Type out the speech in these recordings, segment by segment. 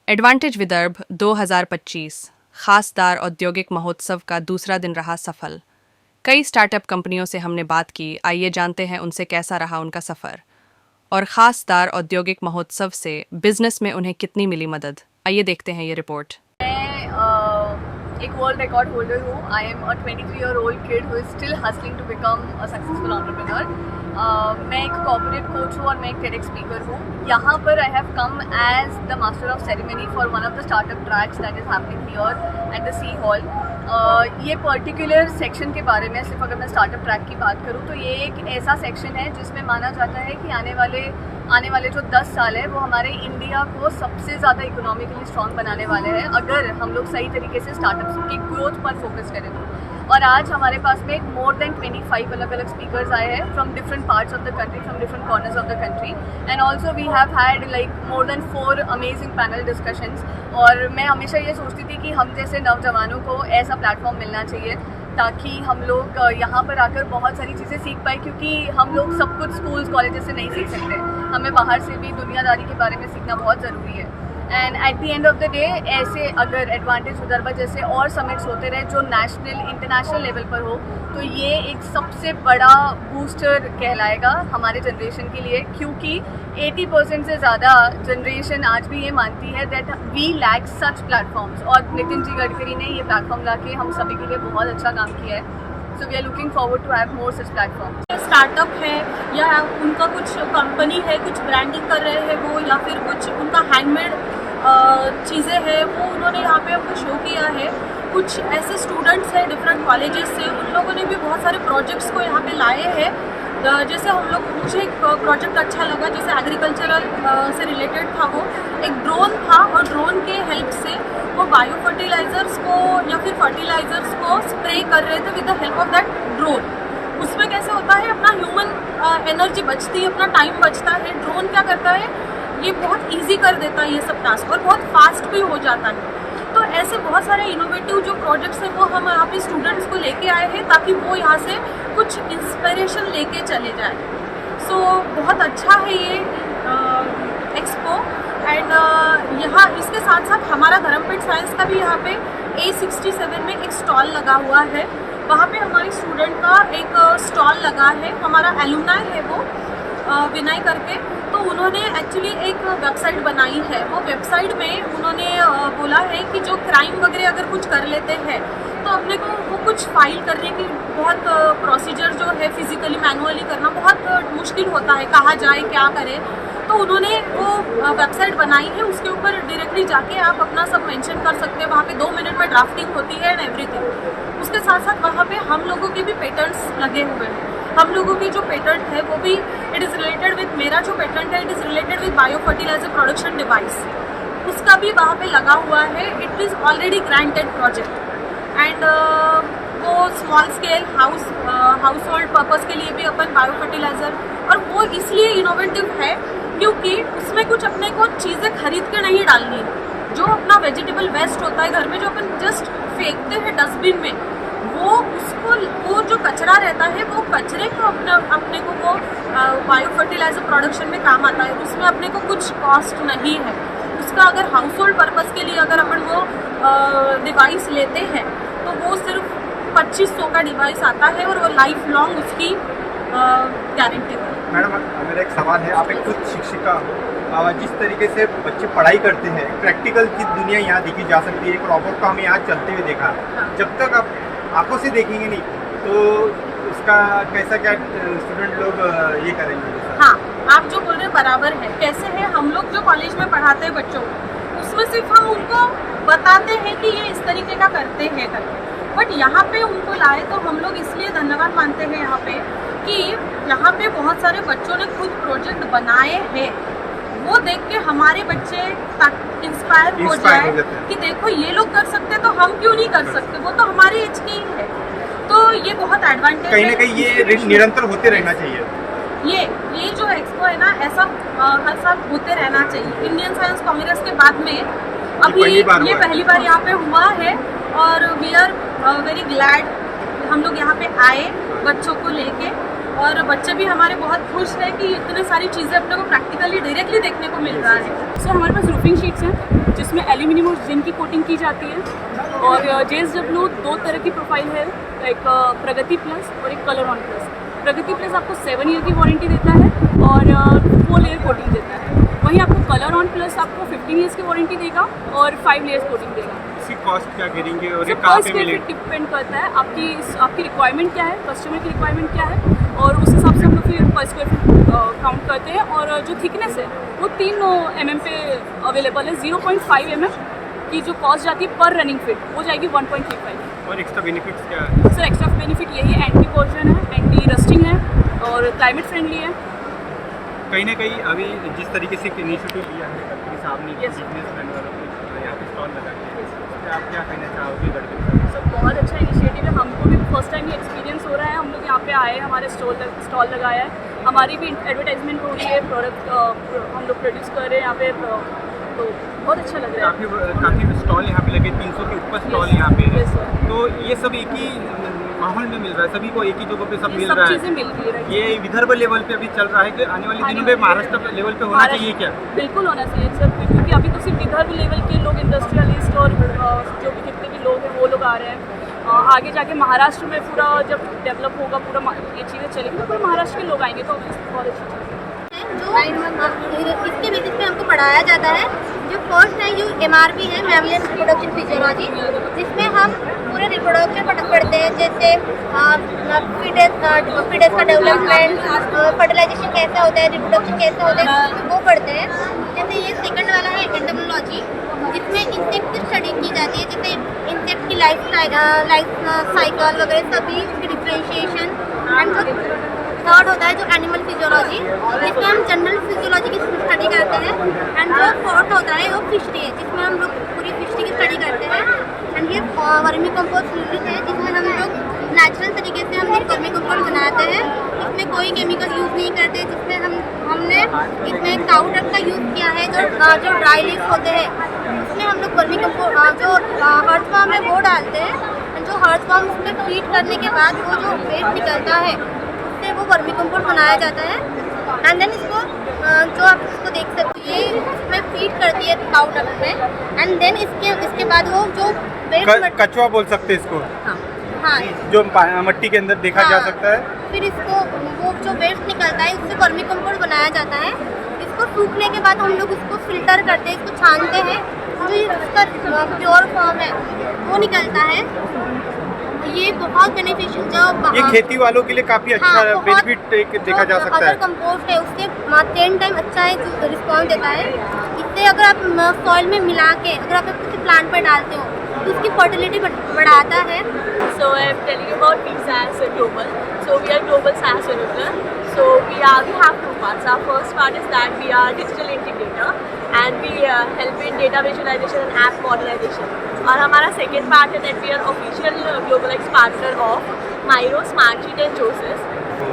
Advantage Vidarbha 2025 खासदार औद्योगिक महोत्सव का दूसरा दिन रहा सफल। कई स्टार्टअप कंपनियों से हमने बात की, आइए जानते हैं उनसे कैसा रहा उनका सफ़र और खासदार औद्योगिक महोत्सव से बिजनेस में उन्हें कितनी मिली मदद। आइए देखते हैं ये रिपोर्ट। मैं एक वर्ल्ड रिकॉर्ड होल्डर हूँ। I am a 23-year-old kid who is still hustling to become a successful entrepreneur. मैं एक कॉर्पोरेट कोच हूँ और मैं एक TEDx स्पीकर हूँ। यहाँ पर I have come as the master of ceremony for one of the startup tracks that is happening here at the C hall. ये पर्टिकुलर सेक्शन के बारे में सिर्फ अगर मैं स्टार्टअप ट्रैक की बात करूँ तो ये एक ऐसा सेक्शन है जिसमें माना जाता है कि आने वाले जो 10 साल है वो हमारे इंडिया को सबसे ज़्यादा इकोनॉमिकली स्ट्रॉन्ग बनाने वाले हैं अगर हम लोग सही तरीके से स्टार्टअप्स की ग्रोथ पर फोकस करें तो। और आज हमारे पास में मोर देन 25 अलग अलग स्पीकर्स आए हैं from different parts of the country, from different corners of the country, and also we have had like more than 4 amazing panel discussions. और मैं हमेशा ये सोचती थी कि हम जैसे नौजवानों को ऐसा प्लेटफॉर्म मिलना चाहिए ताकि हम लोग यहाँ पर आकर बहुत सारी चीज़ें सीख पाए, क्योंकि हम लोग सब कुछ स्कूल्स कॉलेजेस से नहीं सीख सकते। हमें बाहर से भी दुनियादारी के बारे में सीखना बहुत ज़रूरी है। And at the end of the day ऐसे अगर एडवांटेज विदर्भ जैसे और समिट्स होते रहे जो नेशनल इंटरनेशनल लेवल पर हो तो ये एक सबसे बड़ा बूस्टर कहलाएगा हमारे जनरेशन के लिए, क्योंकि 80% से ज़्यादा जनरेशन आज भी ये मानती है that we lack such platforms. और नितिन जी गडकरी ने ये प्लेटफॉर्म ला के हम सभी के लिए बहुत अच्छा काम किया है। So we are looking forward to have more such platform. Startup है या उनका कुछ कंपनी है, कुछ ब्रांडिंग कर रहे हैं वो, या फिर कुछ उनका हैंडमेड चीज़ें हैं वो उन्होंने यहाँ पे हमको शो किया है। कुछ ऐसे स्टूडेंट्स हैं डिफरेंट कॉलेजेस से, उन लोगों ने भी बहुत सारे प्रोजेक्ट्स को यहाँ पे लाए हैं। जैसे मुझे एक प्रोजेक्ट अच्छा लगा जैसे एग्रीकल्चरल से रिलेटेड था, वो एक ड्रोन था और ड्रोन के हेल्प से वो बायो फर्टिलाइजर्स को या फिर फर्टिलाइजर्स को स्प्रे कर रहे थे with the help of that drone. उसमें कैसे होता है अपना ह्यूमन एनर्जी बचती है, अपना टाइम बचता है। ड्रोन क्या करता है, ये बहुत इजी कर देता है ये सब टास्क और बहुत फास्ट भी हो जाता है। तो ऐसे बहुत सारे इनोवेटिव जो प्रोजेक्ट्स हैं वो हम यहाँ पे स्टूडेंट्स को लेके आए हैं ताकि वो यहाँ से कुछ इंस्पिरेशन लेके चले जाए। सो बहुत अच्छा है ये एक्सपो। एंड यहाँ इसके साथ साथ हमारा धर्मपेट साइंस का भी यहाँ पे A67 में एक स्टॉल लगा हुआ है। वहाँ पे हमारी स्टूडेंट का एक स्टॉल लगा है, हमारा एलुमनाई है वो विनय करके। तो उन्होंने एक्चुअली एक वेबसाइट बनाई है। वो वेबसाइट में उन्होंने बोला है कि जो क्राइम वगैरह अगर कुछ कर लेते हैं तो अपने को वो कुछ फाइल करने की बहुत प्रोसीजर जो है फिजिकली मैनुअली करना बहुत मुश्किल होता है, कहाँ जाए क्या करे। तो उन्होंने वो वेबसाइट बनाई है, उसके ऊपर डायरेक्टली जाके आप अपना सब मेंशन कर सकते हैं। वहाँ पे 2 मिनट में ड्राफ्टिंग होती है एंड एवरीथिंग। उसके साथ साथ वहाँ पे हम लोगों के भी पेटेंट्स लगे हुए हैं। हम लोगों की जो पेटेंट है वो भी इट इज़ रिलेटेड विद, मेरा जो पेटेंट है it is related with bio fertiliser production device, उसका भी वहाँ पे लगा हुआ है। It is already granted project and वो small scale household purpose के लिए भी अपन बायो फर्टिलाइज़र, और वो इसलिए इनोवेटिव है क्योंकि उसमें कुछ अपने को चीज़ें खरीद के नहीं डालनी है। जो अपना वेजिटेबल वेस्ट होता है घर में जो अपन जस्ट फेंकते हैं डस्टबिन में, वो जो कचरा रहता है वो कचरे को अपने को वो बायो फर्टिलाइजर प्रोडक्शन में काम आता है। उसमें अपने को कुछ कॉस्ट नहीं है उसका। अगर हाउस होल्ड पर्पज़ के लिए अगर अपन वो डिवाइस लेते हैं तो वो सिर्फ 2500 का डिवाइस आता है और वो लाइफ लॉन्ग उसकी गारंटी है। मैडम मेरा एक सवाल है, आप एक खुद शिक्षिका हो, जिस तरीके से बच्चे पढ़ाई करते हैं प्रैक्टिकल की दुनिया यहाँ देखी जा सकती है। एक रोबोट को हमें यहाँ चलते हुए देखा, जब तक आप आंखों से देखेंगे नहीं तो उसका कैसा क्या स्टूडेंट लोग ये करेंगे। हाँ, आप जो बोल रहे हैं बराबर है। कैसे है, हम लोग जो कॉलेज में पढ़ाते हैं बच्चों को उसमें सिर्फ हम उनको बताते हैं कि ये इस तरीके का करते हैं करके, बट यहाँ पे उनको लाए तो हम लोग इसलिए धन्यवाद मानते हैं यहाँ पे कि यहाँ पे बहुत सारे बच्चों ने खुद प्रोजेक्ट बनाए हैं। वो देख के हमारे बच्चे इंस्पायर हो जाए कि देखो ये लोग कर सकते तो हम क्यों नहीं कर सकते। वो तो हमारी एज के ही है, तो ये बहुत एडवांटेज कहीं ना कहीं ये निरंतर होते रहना चाहिए। ये जो एक्सपो है ना ऐसा हर साल होते रहना चाहिए। इंडियन साइंस कांग्रेस के बाद में अभी ये पहली बार यहाँ पे हुआ है और वी आर वेरी ग्लैड हम लोग यहाँ पे आए बच्चों को लेके। और बच्चे भी हमारे बहुत खुश हैं कि इतने सारी चीज़ें अपने को प्रैक्टिकली डायरेक्टली देखने को मिल रहा है। सो हमारे पास रूफिंग शीट्स हैं जिसमें एल्यूमिनियम और जिंक की कोटिंग की जाती है और JSW 2 तरह की प्रोफाइल है, एक प्रगति प्लस और एक colour on plus. Pragati plus आपको 7 ईयर की वारंटी देता है और 4 लेयर कोटिंग देता है, वहीं आपको कलर ऑन प्लस आपको 15 ईयर्स की वारंटी देगा और 5 लेयर्स कोटिंग देगा। इसकी कॉस्ट क्या करेंगे और ये पर कहाँ पे स्क्वायर मिलेगी? फीट डिपेंड करता है आपकी रिक्वायरमेंट क्या है, कस्टमर की रिक्वायरमेंट क्या है और उस हिसाब से हम लोग फिर पर स्क्वायर फीट काउंट करते हैं। और जो थिकनेस है वो 3 mm पे अवेलेबल है। 0.5 mm की जो कॉस्ट जाती है पर रनिंग फिट वो जाएगी 1.35। और एक्स्ट्रा बेनिफिट्स क्या है? सर एक्स्ट्रा बेनिफिट यही है, एंटी कोर्जन है, एंटी रस्टिंग है और क्लाइमेट फ्रेंडली है। कहीं ना कहीं अभी जिस तरीके से इनिशिएटिव लिया है कंपनी साहब ने Yes. बिजनेसमैन वालों को यहाँ पे स्टॉल लगा के, इस पे आप क्या कहना चाहोगे लड़के? सर बहुत अच्छा इनिशिएटिव है, हमको भी फर्स्ट टाइम ये एक्सपीरियंस हो रहा है। हम लोग यहाँ पे आए, हमारे स्टॉल लगाया है, हमारी भी एडवर्टाइजमेंट हो रही है, प्रोडक्ट हम लोग प्रोड्यूस कर रहे हैं यहाँ पे, तो बहुत अच्छा लग रहा है। काफ़ी स्टॉल यहाँ पे लगे, 300 के ऊपर स्टॉल यहाँ पे है। Yes, sir. तो ये सब एक ही माहौल में मिल रहा है, सभी को एक ही जगह पे सब ये मिल सब रहा है। चीज़ें मिल रही है। ये विदर्भ लेवल पे अभी चल रहा है कि आने वाले दिनों में महाराष्ट्र लेवल पे होना चाहिए क्या? बिल्कुल होना चाहिए सर, क्योंकि अभी तो सिर्फ विदर्भ लेवल के लोग, इंडस्ट्रियलिस्ट और जो भी जितने भी लोग हैं वो लोग आ रहे हैं। आगे जाके महाराष्ट्र में पूरा जब डेवलप होगा, पूरा ये चीज़ें चलेंगी तो पूरे महाराष्ट्र के लोग आएंगे, तो बहुत अच्छी चीज़ जो इसके बेसिस पे हमको पढ़ाया जाता है। जो फर्स्ट है, जो MRP है, मैमलियन रिप्रोडक्शन फिजियोलॉजी, जिसमें हम पूरे रिप्रोडक्शन पढ़ते हैं, जैसे फीटस का डेवलपमेंट, फर्टिलाइजेशन कैसा होता है, रिप्रोडक्शन कैसा होता है, वो पढ़ते हैं। जैसे ये सेकंड वाला है एंटोमोलॉजी, जिसमें इंसेक्ट की स्टडी की जाती है, जैसे इंसेक्ट की लाइफ साइकिल वगैरह सभी, उसकी डिफ्रेंशिएशन। एंड जो थर्ड होता है जो एनिमल फिजियोलॉजी, जिसमें हम जनरल फिजियोलॉजी की स्टडी करते हैं। एंड जो फोर्थ होता है वो फिशरी है, जिसमें हम लोग पूरी फिशरी की स्टडी करते हैं। एंड ये वर्मी कंपोस्ट यूनिट है, जिसमें हम लोग नेचुरल तरीके से हम लोग वर्मी कंपोस्ट बनाते हैं, इसमें कोई केमिकल यूज़ नहीं करते। जिसमें हमने इसमें काउ डंग का यूज़ किया है, जो ड्राई लीव्स होते हैं उसमें हम लोग वर्मी कंपोस्ट जो अर्थवॉर्म है वो डालते हैं। जो अर्थवॉर्म उसमें फीड करने के बाद वो जो वेस्ट निकलता है उससे वो वर्मी कंपोस्ट बनाया जाता है। एंड देन इसको जो आप इसको देख सकते हो, ये इसमें फीड करती है काउ डंग में। एंड देन इसके बाद वो जो वेस्ट कचवा बोल सकते हैं इसको, हाँ जो मट्टी के अंदर देखा जा सकता है। फिर इसको वो जो वेस्ट निकलता है उससे वर्मी कंपोस्ट बनाया जाता है। इसको सूखने के बाद हम लोग उसको फिल्टर करते हैं, इसको छानते हैं, जो इसका प्योर फॉर्म है वो निकलता है। ये बहुत बेनिफिशियल, जो ये खेती वालों के लिए काफी अच्छा बेनिफिट देखा जा सकता है। अगर कंपोस्ट है उससे 10 टाइम अच्छा है, जो रिस्पॉन्स देता है। इससे अगर आप सॉइल में मिला के अगर आप किसी प्लांट पर डालते हो तो उसकी फर्टिलिटी बढ़ाता है। So I'm telling you about VSAS Global. So we are Global SaaS Enabler. So we have two parts. Our first part is that we are digital integrator and we help in data visualization and app modernization. और हमारा second part है that we are official Global X partner of Myro, Smartsheet and Josys.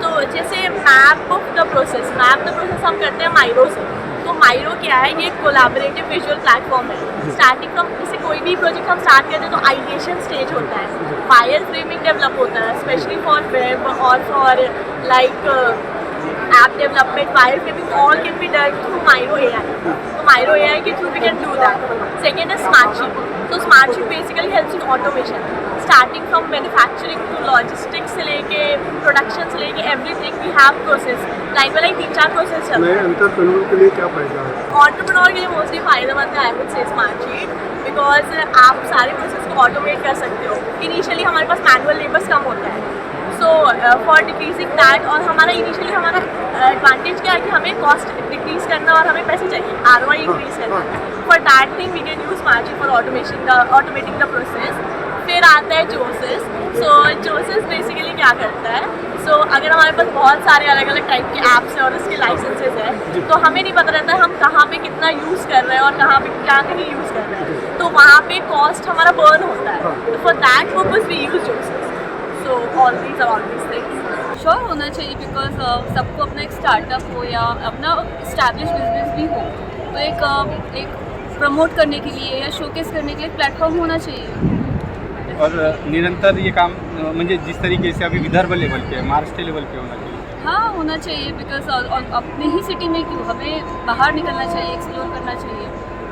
तो जैसे map of the process हम करते हैं माइरो से। तो माइरो क्या है, ये कोलैबोरेटिव विजुअल प्लेटफॉर्म है। स्टार्टिंग फ्रॉम जैसे कोई भी प्रोजेक्ट हम स्टार्ट करते हैं तो आइडिएशन स्टेज होता है, फायर फ्रेमिंग डेवलप होता है, स्पेशली फॉर वेब और for like app development. Wire framing all can be done through Miro AI। तो माइरो AI के through we can do that. Second है स्मार्टशीट। तो Smartsheet basically helps in automation, starting from manufacturing to logistics से लेके production से लेके everything we have process, line by line 3-4 process चलते हैं। एंटरप्रेन्योर के लिए क्या फायदा है? एंटरप्रेन्योर के लिए मोस्टली फायदेमंद है, I would say Smartsheet, because आप सारे प्रोसेस को ऑटोमेट कर सकते हो। इनिशियली हमारे पास मैनुअल लेबर्स कम होता है, सो फॉर डिक्रीजिंग दैट। और हमारा एडवांटेज क्या है कि हमें कॉस्ट डिक्रीज करना और हमें पैसे चाहिए, ROI इंक्रीज करना। For that thing we can use Smartsheet for automating the process. फिर आता है जोसिस। सो जोसिस बेसिकली क्या करता है, सो अगर हमारे पास बहुत सारे अलग अलग टाइप के ऐप्स हैं और उसके लाइसेंसेज हैं तो हमें नहीं पता रहता है हम कहाँ पे कितना यूज़ कर रहे हैं और कहाँ पे क्या नहीं यूज़ कर रहे हैं, तो वहाँ पे कॉस्ट हमारा बर्न होता है। तो for that purpose we use Josys. So all these about this things sure होना चाहिए, बिकॉज सबको अपना एक स्टार्टअप हो या अपना इस्टेब्लिश बिजनेस भी हो तो एक प्रमोट करने के लिए या शोकेस करने के लिए प्लेटफॉर्म होना चाहिए। और निरंतर ये काम म्हणजे जिस तरीके से अभी विदर्भ लेवल पे महाराष्ट्र लेवल पे होना चाहिए। हाँ होना चाहिए, बिकॉज अपने ही सिटी में क्यों, हमें बाहर निकलना चाहिए, एक्सप्लोर करना चाहिए,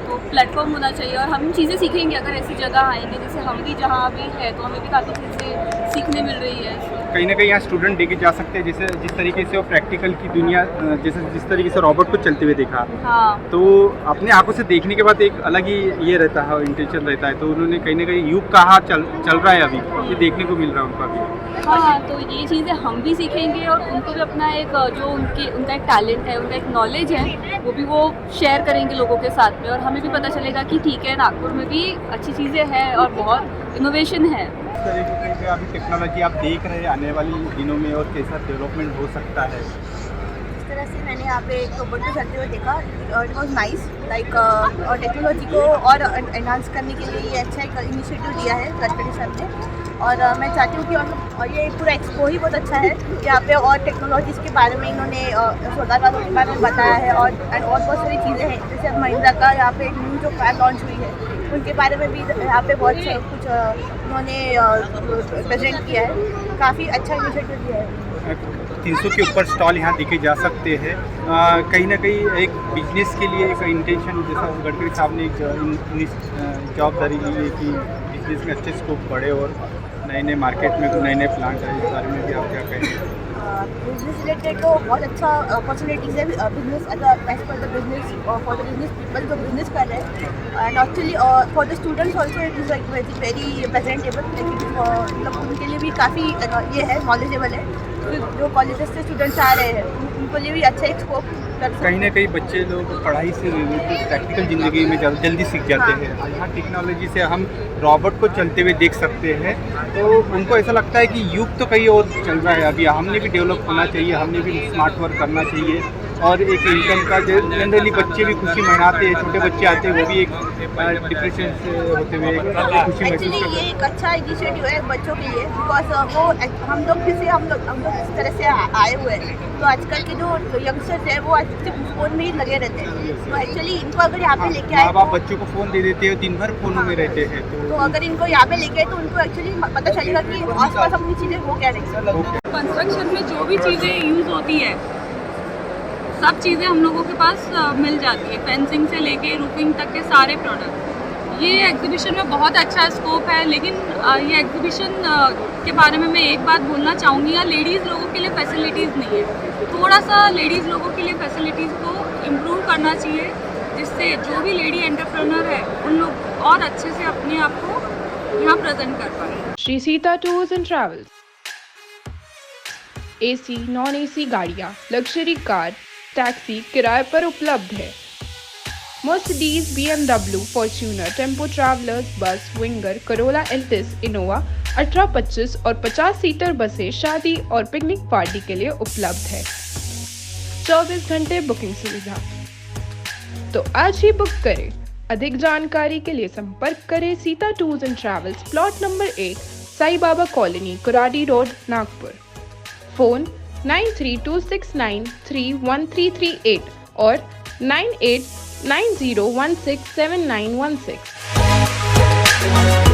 तो प्लेटफॉर्म होना चाहिए और हम चीज़ें सीखेंगे अगर ऐसी जगह आएंगे। जैसे हम भी जहाँ भी है तो हमें भी काफ़ी चीज़ें सीखने मिल रही है। कहीं ना कहीं यहाँ स्टूडेंट देखे जा सकते हैं, जैसे जिस तरीके से वो प्रैक्टिकल की दुनिया, जैसे जिस तरीके से रॉबोट को चलते हुए देखा, हाँ तो अपने आंखों से देखने के बाद एक अलग ही ये रहता है, इंटेंशन रहता है। तो उन्होंने कहीं ना कहीं युग कहाँ चल रहा है अभी, ये देखने को मिल रहा है उनको अभी। हाँ, तो ये चीज़ें हम भी सीखेंगे और उनको भी अपना एक जो उनका एक टैलेंट है, उनका एक नॉलेज है, वो भी वो शेयर करेंगे लोगों के साथ में, और हमें भी पता चलेगा कि ठीक है, नागपुर में भी अच्छी चीज़ें हैं और बहुत इनोवेशन है। इस तरीके से अभी टेक्नोलॉजी आप देख रहे हैं आने वाले दिनों में, और कैसा डेवलपमेंट हो सकता है? इस तरह से मैंने यहाँ पे एक रोबोट को चलते हुए देखा, इट वॉज नाइस लाइक, और टेक्नोलॉजी को और एनहांस करने के लिए ये अच्छा एक इनिशिएटिव दिया है गडकरी साहब ने। और मैं चाहती हूँ कि और ये पूरा एक्सपो ही बहुत अच्छा है, यहाँ पे और टेक्नोलॉजीज़ के बारे में इन्होंने सोलर वालों के बारे में बताया है, और बहुत सारी चीज़ें हैं। जैसे महिंद्रा का यहाँ पे एक न्यू जो कार लॉन्च हुई है, उनके बारे में भी यहाँ पे बहुत कुछ उन्होंने प्रेजेंट किया है। काफ़ी अच्छा इनिशिएटिव दिया है। 300 के ऊपर स्टॉल यहाँ देखे जा सकते हैं। कहीं ना कहीं एक बिजनेस के लिए एक इंटेंशन, जैसा गडकरी साहब ने एक जवाबदारी ली है कि बिजनेस में अच्छे स्कोप बढ़े और नए नए मार्केट में नए नए प्लांट है। इस बारे में भी आप क्या कहेंगे? बिजनेस रिलेटेड तो बहुत अच्छा अपॉर्चुनिटीज़ है business as per the business, for the business people जो बिजनेस कर रहे हैं, and actually for the students also it is like very presentable, मतलब उनके लिए भी काफ़ी ये है, नॉलेजेबल है। तो जो कॉलेजेस से स्टूडेंट्स आ रहे हैं उनको लिए भी अच्छा एक स्कोप कर सकते हैं। कहीं ना कहीं बच्चे लोग पढ़ाई से रिलेटेड प्रैक्टिकल ज़िंदगी में जल्दी सीख जाते हैं। यहाँ टेक्नोलॉजी से हम रॉबोट को चलते हुए देख सकते हैं, तो उनको ऐसा लगता है कि युग तो कहीं और चल रहा है अभी, हमने भी डेवलप होना चाहिए, हमने भी स्मार्ट वर्क करना चाहिए, और एक इनकम का जनरली बच्चे भी खुशी मनाते हैं। छोटे बच्चे आते हैं, वो भी एक डिप्रेशन से होते हुए खुशी महसूस एक्चुअली करते ये हैं। एक अच्छा इनिशिएटिव है बच्चों के लिए, बिकॉज वो हम लोग इस तरह से आए हुए हैं, तो आजकल के जो यंगस्टर्स हैं वो आज सिर्फ फ़ोन में ही लगे रहते हैं। तो एक्चुअली इनको अगर यहाँ पे लेके आए, माँ बाप बच्चों को फ़ोन दे देते हैं, दिन भर फ़ोनों में रहते हैं, तो अगर इनको यहाँ पे लेके आए तो उनको एक्चुअली पता चलेगा कि आसपास अपनी चीज़ें हो क्या रही है। कंस्ट्रक्शन में जो भी चीज़ें यूज़ होती है, सब चीज़ें हम लोगों के पास मिल जाती है, फेंसिंग से लेके रूफिंग तक के सारे प्रोडक्ट। ये एग्जीबिशन में बहुत अच्छा स्कोप है, लेकिन ये एग्जीबिशन के बारे में मैं एक बात बोलना चाहूँगी, यहाँ लेडीज़ लोगों के लिए फैसिलिटीज़ नहीं है। थोड़ा सा लेडीज़ लोगों के लिए फैसिलिटीज़ को इम्प्रूव करना चाहिए, जिससे जो भी लेडी एंटरप्रेन्योर है उन लोग और अच्छे से अपने आप को यहाँ प्रेजेंट कर पाए। Shri Sita tours and travels, AC non AC गाड़ियाँ, लग्जरी कार, टैक्सी किराए पर उपलब्ध है। Mercedes, BMW, Fortuner, tempo travellers, बस, विंगर, करोला एल्टिस, इनोवा 18, 25 और 50 सीटर बसें शादी और पिकनिक पार्टी के लिए उपलब्ध है। 24 घंटे बुकिंग सुविधा। तो आज ही बुक करें। अधिक जानकारी के लिए संपर्क करें Sita tours and travels, plot number 1, Sai Baba colony, Kuradi road, Nagpur. Phone 9326931338 और 9890167916।